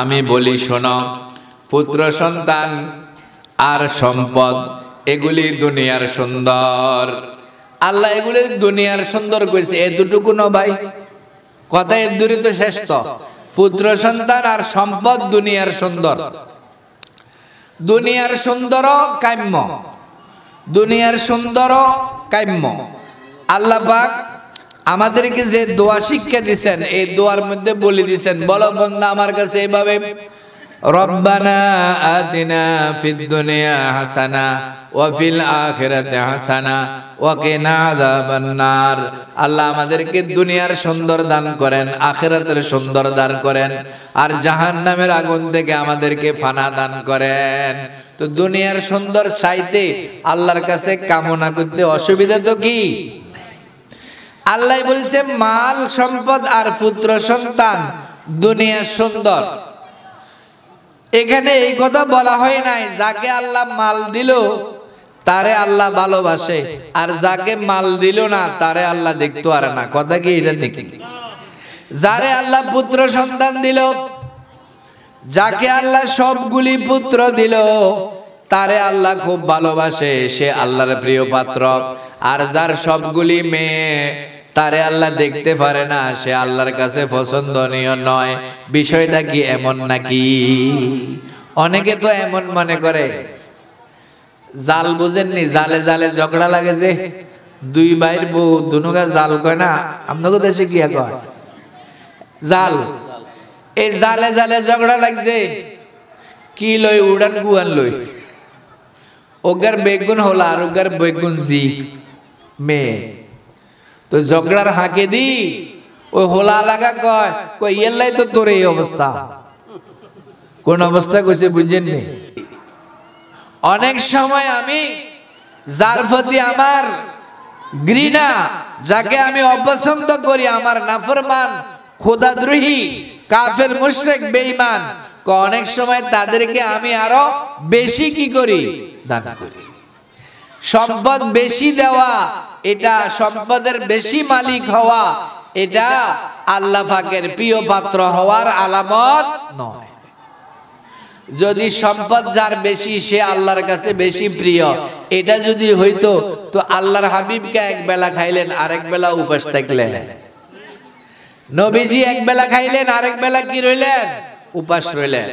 আমি বলি শোনো, পুত্র সন্তান আর সম্পদ এগুলি দুনিয়ার সুন্দর। আল্লাহ এগুলি দুনিয়ার সুন্দর করেছে, এতটুকু না ভাই, কথায় দূরে তো শেষ তো পুত্র সন্তান আর সম্পদ দুনিয়ার সুন্দর, দুনিয়ার সুন্দরও কাম্য, দুনিয়ার সুন্দরও কাম্য। আল্লাহ পাক আমাদেরকে যে দোয়া শিক্ষা দিয়েছেন এই দোয়ার মধ্যে বলে দিয়েছেন, বলো বান্দা আমার কাছে এইভাবে, রব্বানা আতিনা ফিদ দুনিয়া হাসানা ওয়া ফিল আখিরাতি হাসানা ওয়া কিনা আযাবান নার। আল্লাহ আমাদেরকে দুনিয়ার সুন্দর দান করেন, আখিরাতের সুন্দর দান করেন, আর জাহান্নামের আগুন থেকে আমাদেরকে ফানা দান করেন। তো দুনিয়ার সুন্দর চাইতে আল্লাহর কাছে কামনা করতে অসুবিধা তো কি? আল্লাহ বলছে মাল সম্পদ আর পুত্র সন্তান দুনিয়ার সুন্দর। এখানে এই কথা বলা হয় নাই যাকে আল্লাহ মাল দিল তারে আল্লাহ ভালোবাসে, আর যাকে মাল দিল না তারে আল্লাহ দেখতে পারে না। কথা কি এটা নাকি? যারে আল্লাহ পুত্র সন্তান দিল, যাকে আল্লাহ সবগুলি পুত্র দিল তারে আল্লাহ খুব ভালোবাসে, সে আল্লাহর প্রিয় পাত্র। আর যার সবগুলি মেয়ে তারে আল্লাহ দেখতে পারে না, সে আল্লাহর কাছে পছন্দনীয় নয়। বিষয়টা কি এমন নাকি? অনেকে তো এমন মনে করে, জাল বুঝেননি, জালে জালে ঝগড়া লাগে, যে দুই ভাইয়ের বউ দুনুগা জাল কয় না, আপনাদের দেশে কি কয় জাল। এই জালে জালে ঝগড়া লাগছে, কি লই উড়ান গুয়ান লই, ওগার বেগুন হলা আর ওগার বেগুন জি মেয়ে। তো ঝগড়ার হাঁকে দি ওই হোলা লাগা কয় কই এলাই তো তোর এই অবস্থা। কোন অবস্থা কইছে বুঝছেন নি? অনেক সময় আমি যার প্রতি আমার ঘৃণা, যাকে আমি অপছন্দ করি, আমার নাফরমান, খোদাদ্রোহী, কাফের, মুশরিক, বেঈমান, অনেক সময় তাদেরকে আমি আরো বেশি কি করি? দান করি। সম্পদ বেশি দেওয়া, এটা সম্পদের বেশি মালিক হওয়া, এটা আল্লাহ পাকের প্রিয় পাত্র হওয়ার আলামত নয়। যদি সম্পদ যার বেশি সে আল্লাহর কাছে বেশি প্রিয়, এটা যদি হইতো তো আল্লাহর হাবিবকে এক বেলা খাইলেন, আরেক বেলা উপাস থাকলেন। নবীজি এক বেলা খাইলেন, আরেক বেলা কি রইলেন? উপাস রইলেন।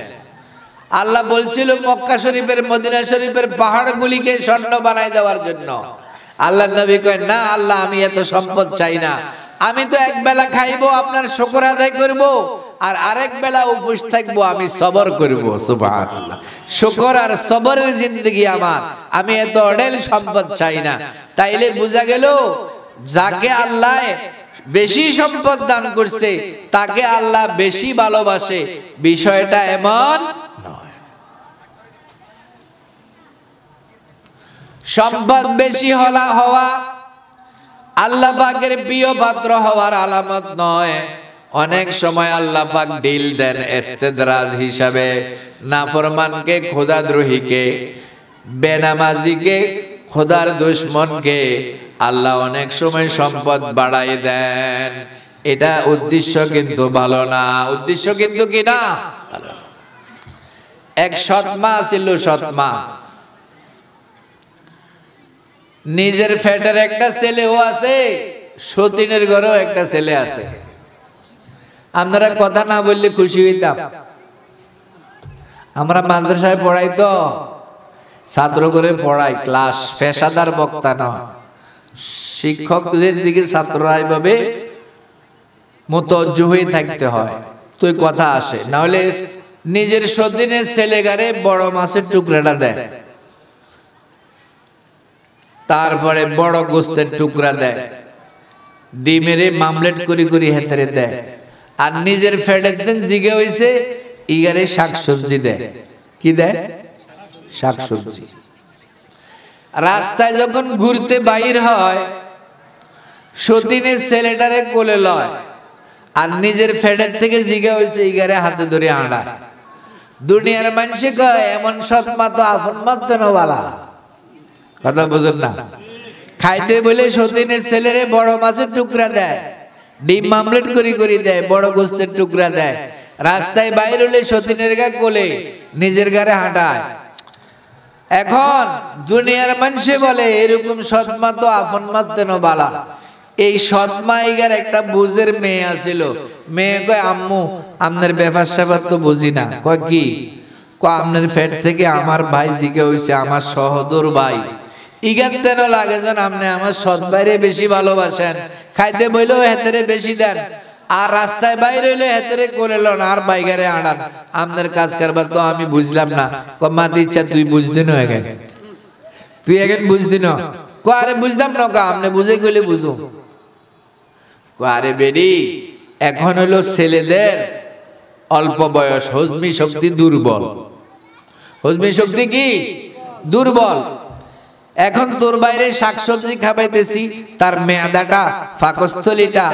আল্লাহ বলছিল মক্কা শরীফের, মদিনা শরীফের পাহাড়গুলিকে স্বর্ণ বানাই দেওয়ার জন্য। আল্লাহ নবী কয় না আল্লাহ, আমি এত সম্পদ চাই না, আমি তো এক বেলা খাইবো, আপনার শুকর আদায় করব, আর আরেক বেলা উপোস থাকবো, আমি সবর করব। সুবহানাল্লাহ, শুকর আর সবরের জিন্দেগি আমার, আমি এত অঢেল সম্পদ চাই না। তাইলে বোঝা গেল যাকে আল্লাহ বেশি সম্পদ দান করছে তাকে আল্লাহ বেশি ভালোবাসে, বিষয়টা এমন নয়। সম্পদ বেশি হওয়া আল্লাহ পাকের প্রিয় পাত্র হওয়ার আলামত নয়। অনেক সময় আল্লাহ পাক ডিল দেন ইস্তেদরাজ হিসাবে, নাফরমানকে, খোদাদ্রোহীকে, বেনামাজিকে, খোদার দুশমনকে আল্লাহ অনেক সময় সম্পদ বাড়াই দেন। এটা উদ্দেশ্য কিন্তু ভালো না, উদ্দেশ্য কিন্তু কি না ভালো। এক সৎমা ছিল, সৎমা, নিজের ফ্যাটের একটা ছেলেও আছে, সতীনের ঘরেও একটা ছেলে আছে। আপনারা কথা না বললে খুশি হইতাম। আমরা মাদ্রাসায় পড়াই তো, ছাত্র করে পড়াই, ক্লাস, পেশাদার বক্তা না, শিক্ষকদের দিকে ছাত্ররা এইভাবে মুতওয়াজ্জিহ হয়ে থাকতে হয়, তো কথা আসে। না হলে নিজের সতীনের ছেলেগারে বড় মাছের টুকরাটা দেয়, তারপরে বড় গোস্তের টুকরা দেয়, ডিমেরে মামলেট করি করি হেতরে দেয়, আর নিজের ফেটের দিন জিগে হইছে ইগারে শাকসবজি দেয়। কি দেয়? শাকসবজি। রাস্তায় যখন ঘুরতে বাইর হয়, সতীনের ছেলেটারে কোলে লয়, আর নিজের ফেটের থেকে জিগে হইছে ইগারে হাতে ধরে আড়ায়। দুনিয়ার মানুষে কয় এমন সৎমা তো আপন মতনওয়ালা। কথা বুঝেন না? খাইতে বলে সতীনের ছেলেরে বড় মাছের টুকরা দেয়, ডিম মামলেট করি করি দেয়, বড় গোস্তের টুকরা দেয়। রাস্তায় বাইর হলে সতীনের গা কোলে, নিজের গারে হাঁটায়। এখন দুনিয়ার মানুষে বলে এরকম সৎমা তো আপন মতনওয়ালা। এই সৎমা ইগার একটা বুঝের মেয়ে আছিল, মেয়ে কয় আম্মু আপনার ব্যাপার স্যাপার তো বুঝি না। কয় কি? কয় আপনার পেট থেকে আমার ভাই জিকে হইছে, আমার সহদর ভাই। ইগার তেন লাগে যেন আপনি আমার সৎ ভাইরে বেশি ভালোবাসেন, খাইতে বইলেও হেতেরে বেশি দেন, আর রাস্তায় বাইরে হইলে হেতেরে করে লন আর বাইগারে আড়ান। আপনার কাজ কারবার তো আমি বুঝলাম না। কয় মাতি ইচ্ছা তুই বুঝদি না, এখন তুই এখন বুঝদি না। কয় আরে বুঝলাম না, কা আপনি বুঝে গেলে বুঝো। কয় আরে বেডি, এখন হলো ছেলেদের অল্প বয়স, হজমি শক্তি দুর্বল। হজমি শক্তি কি দুর্বল। এখন তোর বাইরে শাকসবজি খাবাইতেছি, তার মেয়াদাটা পাকস্থলীটা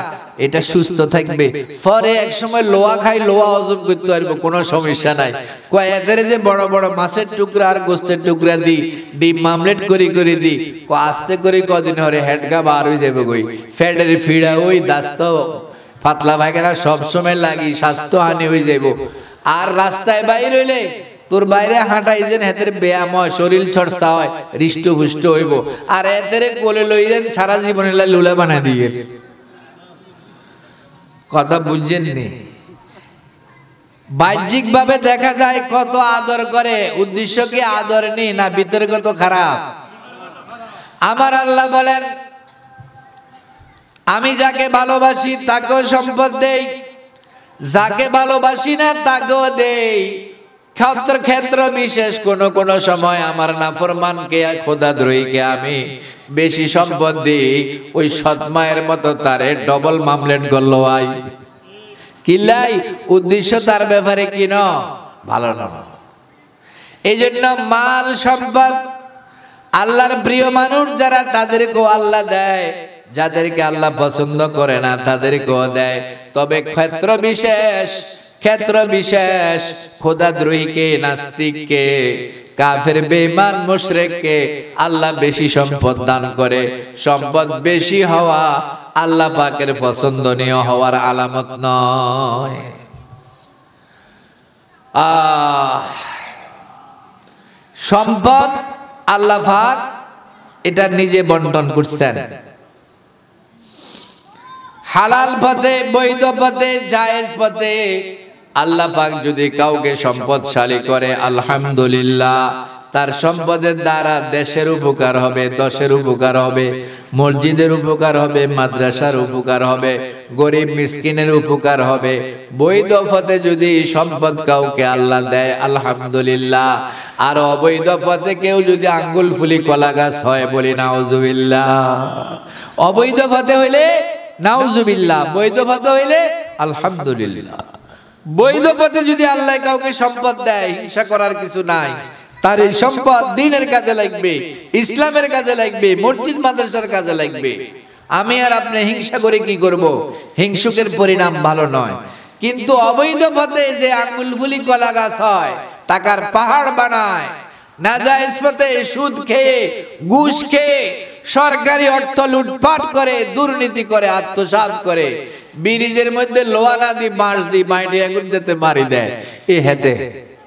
এটা সুস্থ থাকবে, পরে এক সময় লোয়া খাই, লোয়া হজম করতে পারবো, কোনো সমস্যা নাই। কয় এদের যে বড় বড় মাছের টুকরা আর গোস্তের টুকরা দি, ডিম মামলেট করে করে দি, আস্তে করে কদিন হরে হেডগা বার হয়ে যাবে, গই ফ্যাটের ফিড়া ওই দাস্ত পাতলা পায়খানা সবসময় লাগি, স্বাস্থ্য হানি হয়ে যাইব। আর রাস্তায় বাইরে হইলে তোর বাইরে হাঁটাই যেন হেতের ব্যায়াম হয়, শরীর চর্চা হয়, হৃষ্টপুষ্ট হইব। আর এতেরে কোলে লই যেন সারা জীবনে লুলা বানাই দিয়ে। কথা বুঝছেন নি? বাহ্যিক ভাবে দেখা যায় কত আদর করে, উদ্দেশ্য কি আদর নেই না ভিতরে কত খারাপ। আমার আল্লাহ বলেন আমি যাকে ভালোবাসি তাকেও সম্পদ দেই, যাকে ভালোবাসি না তাকেও দেই। ক্ষেত্র বিশেষ কোন সময় আমার নাফরমানকে খোদাদ্রোহীকে আমি বেশি সম্পদ দিই, ওই সৎ মায়ের মতো তারে ডবল মামলেট গল্লওয়াই কিলাই। উদ্দেশ্য তার ব্যাপারে কি ন ভালো না। এই জন্য মাল সম্পদ আল্লাহর প্রিয় মানুষ যারা তাদেরকেও আল্লাহ দেয়, যাদেরকে আল্লাহ পছন্দ করে না তাদেরকেও দেয়। তবে ক্ষেত্র বিশেষ খোদাদ্রোহীকে, নাস্তিককে, কাফের বেঈমান মুশরিককে আল্লাহ বেশি সম্পদ দান করে। সম্পদ বেশি হওয়া আল্লাহ পাকের পছন্দনীয় হওয়ার আলামত নয়। সম্পদ আল্লাহ পাক এটা নিজে বন্টন করছেন, হালাল পথে, বৈধ পথে, জায়েজ পথে। আল্লাহ পাক যদি কাউকে সম্পদশালী করে, আলহামদুলিল্লাহ, তার সম্পদের দ্বারা দেশের উপকার হবে, দশের উপকার হবে, মসজিদের উপকার হবে, মাদ্রাসার উপকার হবে, গরিব মিসকিনের উপকার হবে। বৈধ পথে যদি সম্পদ কাউকে আল্লাহ দেয়, আলহামদুলিল্লাহ। আর অবৈধ পথে কেউ যদি আঙ্গুল ফুলি কলা গাছ হয়, বলি নাউজুবিল্লাহ। অবৈধ পথে হইলে নাউজুবিল্লাহ, বৈধ পথে হইলে আলহামদুলিল্লাহ। বৈধ পথে যদি আল্লাহ কাউকে সম্পদ দেয়, হিংসা করার কিছু নাই। তার এই সম্পদ দ্বীনের কাজে লাগবে, ইসলামের কাজে লাগবে, মসজিদ মাদ্রাসার কাজে লাগবে। আমি আর আপনি হিংসা করে কি করব? হিংসুকের পরিণাম ভালো নয়। কিন্তু অবৈধ পথে যে আঙ্গুল ফুলি কলা গাছ হয়, টাকার পাহাড় বানায়, নাজায়েজ পথে সুদ খেয়ে, ঘুষ খেয়ে, সরকারি অর্থ লুটপাট করে, দুর্নীতি করে, আত্মসাৎ করে, ব্রিজের মধ্যে লোহা না দি বাঁশ দি মাইটে আগুন যেতে মারি দেয়। এ হেতে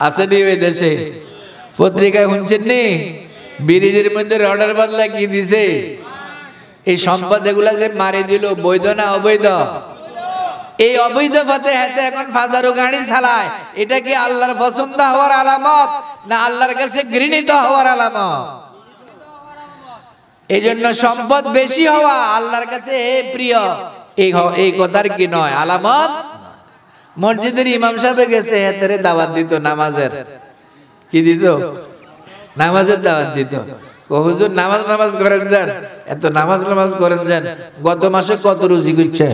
আছে নি ওই দেশে? পত্রিকায় শুনছেন নি? ব্রিজের মধ্যে রডের বদলা কি দিছে? এই সম্পদ এগুলা যে মারি দিল, বৈধ না অবৈধ? এই অবৈধ পথে হেতে এখন ফাজারো গাড়ি চালায়। এটা কি আল্লাহর পছন্দ হওয়ার আলামত না আল্লাহর কাছে ঘৃণিত হওয়ার আলামত? এই জন্য সম্পদ বেশি হওয়া আল্লাহর কাছে প্রিয়, এই কথার কি নয় আলামত। মসজিদের ইমাম সাহেব গেছে, হেতেরে দাওয়াত দিত, নামাজের কি দিত? নামাজের দাওয়াত দিত। হুজুর নামাজ করেন যান, এত নামাজ করেন যান, গত মাসে কত রুজি করছে?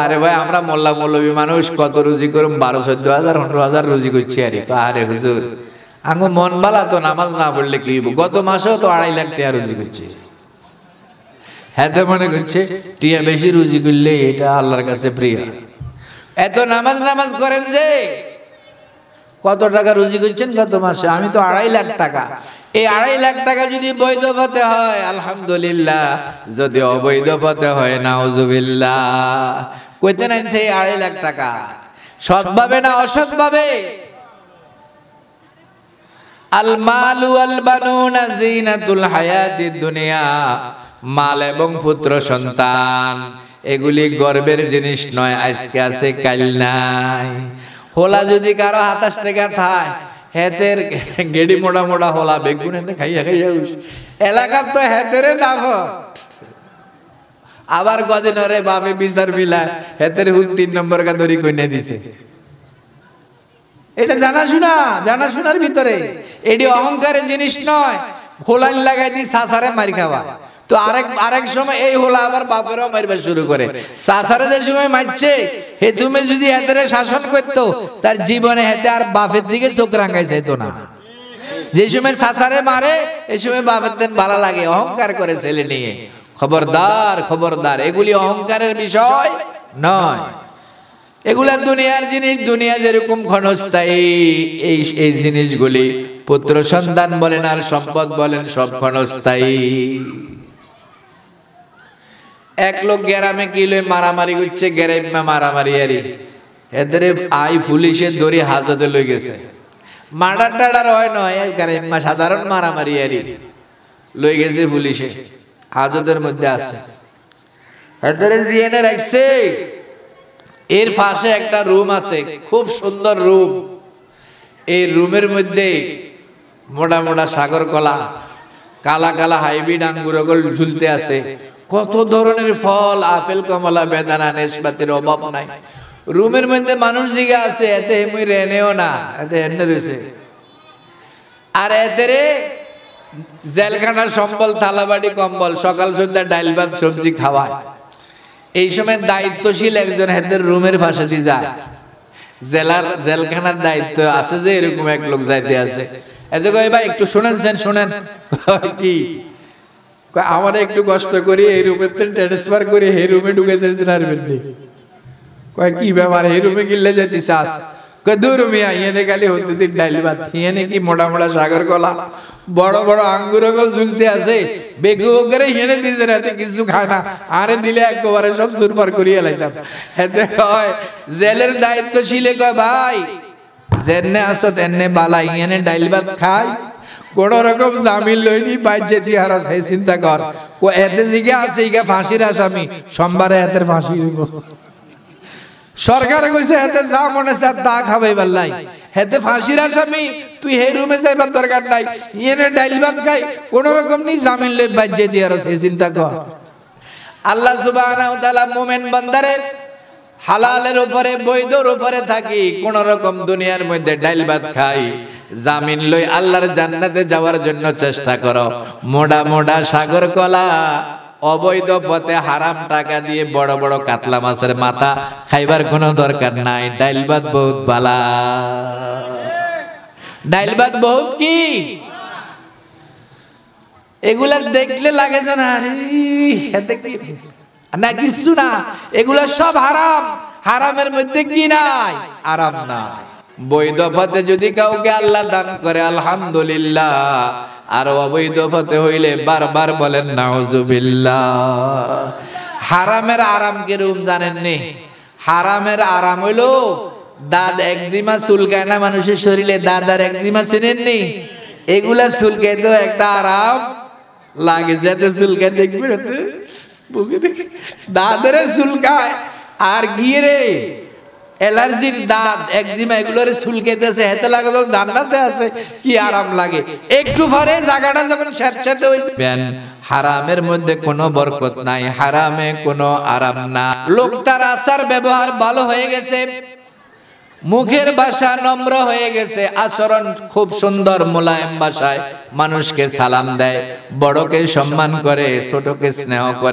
আরে ভাই আমরা মোল্লা মৌলবী মানুষ, কত রুজি করুম? 12-14,000 15,000 রুজি করছি। আরে হুজুর আঙ্গু মন বালা তো, নামাজ না পড়লে কি হইব? গত মাসেও তো 2.5 লাখ টাকা রুজি করছে। হ্যাঁ মনে করছে টিয়া বেশি রুজি করলে এটা আল্লাহর কাছে প্রিয়। এত নামাজ করেন যে কত টাকা রুজি করছেন গত মাসে? আমি তো 2.5 লাখ টাকা। এই 2.5 লাখ টাকা যদি বৈধ পথে হয় আলহামদুলিল্লাহ, যদি অবৈধ পথে হয় নাউজুবিল্লাহ। কইতে নেন সেই 2.5 লাখ টাকা সৎভাবে না অসৎভাবে? আল মালু আল বানুনা যিনাতুল হায়াতিদ দুনিয়া, মাল এবং পুত্র সন্তান এগুলি গর্বের জিনিস নয়, আজকে আছে কাল নাই। হোলা যদি কারো হাতাশ থেকে থায়, হেতের গেড়ি মোড়া মোড়া হোলা বেগুন এনে খাইয়া খাইয়া এলাকার তো হেতেরে দাফট। আবার কদিন ওরে বাপে বিচার মিলা হেতের হুল 3 নম্বর কা ধরি কইনা দিছে। এটা জানা শোনার ভিতরে, এটি অহংকারের জিনিস নয়। হোলান লাগাই দি সাসারে মারি খাওয়া, তো আরেক সময় এই হোলা আবার বাপেরও মারবা শুরু করে। সাসারে যে সময় মারছে, হে তুমি যদি হেতেরে শাসন করতো, তার জীবনে হেতে আর বাপের দিকে চোখ রাঙাই যাইতো না। যে সময় সাসারে মারে, এই সময় বাপের দিন ভালো লাগে, অহংকার করে ছেলে নিয়ে। খবরদার খবরদার, এগুলি অহংকারের বিষয় নয়, এগুলা দুনিয়ার জিনিস। দুনিয়া যেরকম ক্ষণস্থায়ী, এই জিনিসগুলি পুত্র সন্তান বলেন আর সম্পদ বলেন সব ক্ষণস্থায়ী। এক লোক গ্রামে কি লই মারামারি করছে, গ্রামে মারামারি আরি এদের আই পুলিশে ধরে হাজতে লই গেছে। মার্ডার টাডার হয় নয়, গ্রামে সাধারণ মারামারি আরি লই গেছে পুলিশে, হাজতের মধ্যে আছে। এদের জিএনএ রাখছে। এর পাশে একটা রুম আছে, খুব সুন্দর রুম। এই রুমের মধ্যে মোটা মোটা সাগর কলা, কালা কালা হাইব্রিড আঙ্গুর ঝুলতে আছে। কত ধরনের ফল, আপেল কমলা বেদানা নেশপাতির অভাব নাই। রুমের মধ্যে মানুষ জিগা আছে, এতে মুই রেনেও না, এতে এনে রয়েছে। আর এতে জেলখানার সম্বল, থালাবাড়ি কম্বল, সকাল সন্ধ্যা ডাইল ভাত সবজি খাওয়ায়। এই সময় দায়িত্বশীল একজন হেদের রুমের পাশে দিয়ে যায়। জেলখানার দায়িত্ব আছে যে এরকম এক লোক যাইতে আছে। এতে কয় ভাই একটু শোনেন, শোনেন কি আমার একটু কষ্ট করি এই রুমে ট্রান্সফার করে এই রুমে ঢুকে দিতে পারবেন নি? কয় কি ব্যাপার, এই রুমে গিলে যেতে চাস? কয় দূর মিয়া, ইয়েনে খালি হতে দিন ডাইল ভাত, ইয়েনে কি মোটা মোটা সাগর কলা, বড় বড় আঙ্গুর ঝুলতে আছে, বেগু করে ইয়েনে দিছে না, কিছু খায় না। আরে দিলে একবারে সব সুরপার করিয়ে লাইতাম। এতে কয় জেলের দায়িত্বশীলে কয় ভাই জেনে আসো তেনে বালা, ইয়েনে ডাইল ভাত খায়, কোন রকম জামিন লইনি, বাইরে দিয়ে হারা সেই চিন্তা কর। ও এতে জিগে আছে ইগা ফাঁসির আসামি, সোমবারে এতের ফাঁসি হইব। সরকারে কইছে এতে যা মনে চায় তা খাবে বাল্লাই, হেতে ফাঁসির আসামি, তুই হে রুমে যাইবার দরকার নাই, ইয়েনে ডাইল ভাত খাই, কোন রকম নি জামিন লই বাইরে দিয়ে হারা সেই চিন্তা কর। আল্লাহ সুবহানাহু ওয়া তাআলা মুমিন বান্দারে হালালের উপরে, বৈধর উপরে থাকি, কোন রকম দুনিয়ার মধ্যে ডাইল ভাত খাই, জামিন লই আল্লাহর জান্নাতে যাওয়ার জন্য চেষ্টা করো। মোড়া মোড়া সাগর কলা, অবৈধ পথে হারাম টাকা দিয়ে বড় বড় কাতলা মাছের মাথা খাইবার কোনো দরকার নাই। ডাইল ভাত বহুত বালা, ডাইল ভাত বহুত কি, এগুলা দেখলে লাগে যে না না কিছু না, এগুলা সব হারাম। হারামের মধ্যে কি নাই? আরাম না। বৈধ পথে যদি কাউকে আল্লাহ দান করে আলহামদুলিল্লাহ, আর অবৈধ পথে হইলে বারবার বলেন নাউজুবিল্লাহ। হারামের আরাম কিরকম জানেন নি? হারামের আরাম হইলো দাঁত একজিমা চুলকায় না মানুষের শরীরে, দাঁত আর একজিমা চেনেননি? এগুলা চুলকায় তো একটা আরাম লাগে, যেতে চুলকায় দেখবে দাঁতের চুলকায় আর গিয়ে রে অ্যালার্জির দাঁত একজিমা এগুলোর চুলকাইতেছে, হেতে লাগে যখন জান্নাতে আছে কি আরাম লাগে। একটু পরে জায়গাটা যখন স্যাঁতস্যাঁতে হইবেন, হারামের মধ্যে কোনো বরকত নাই, হারামে কোনো আরাম না। লোকটার আচার ব্যবহার ভালো হয়ে গেছে, মুখের ভাষা নম্র হয়ে গেছে, আচরণ খুব সুন্দর মোলায়েম ভাষায় মানুষকে সালাম দেয়, বড়কে সম্মান করে, ছোটকে স্নেহ করে।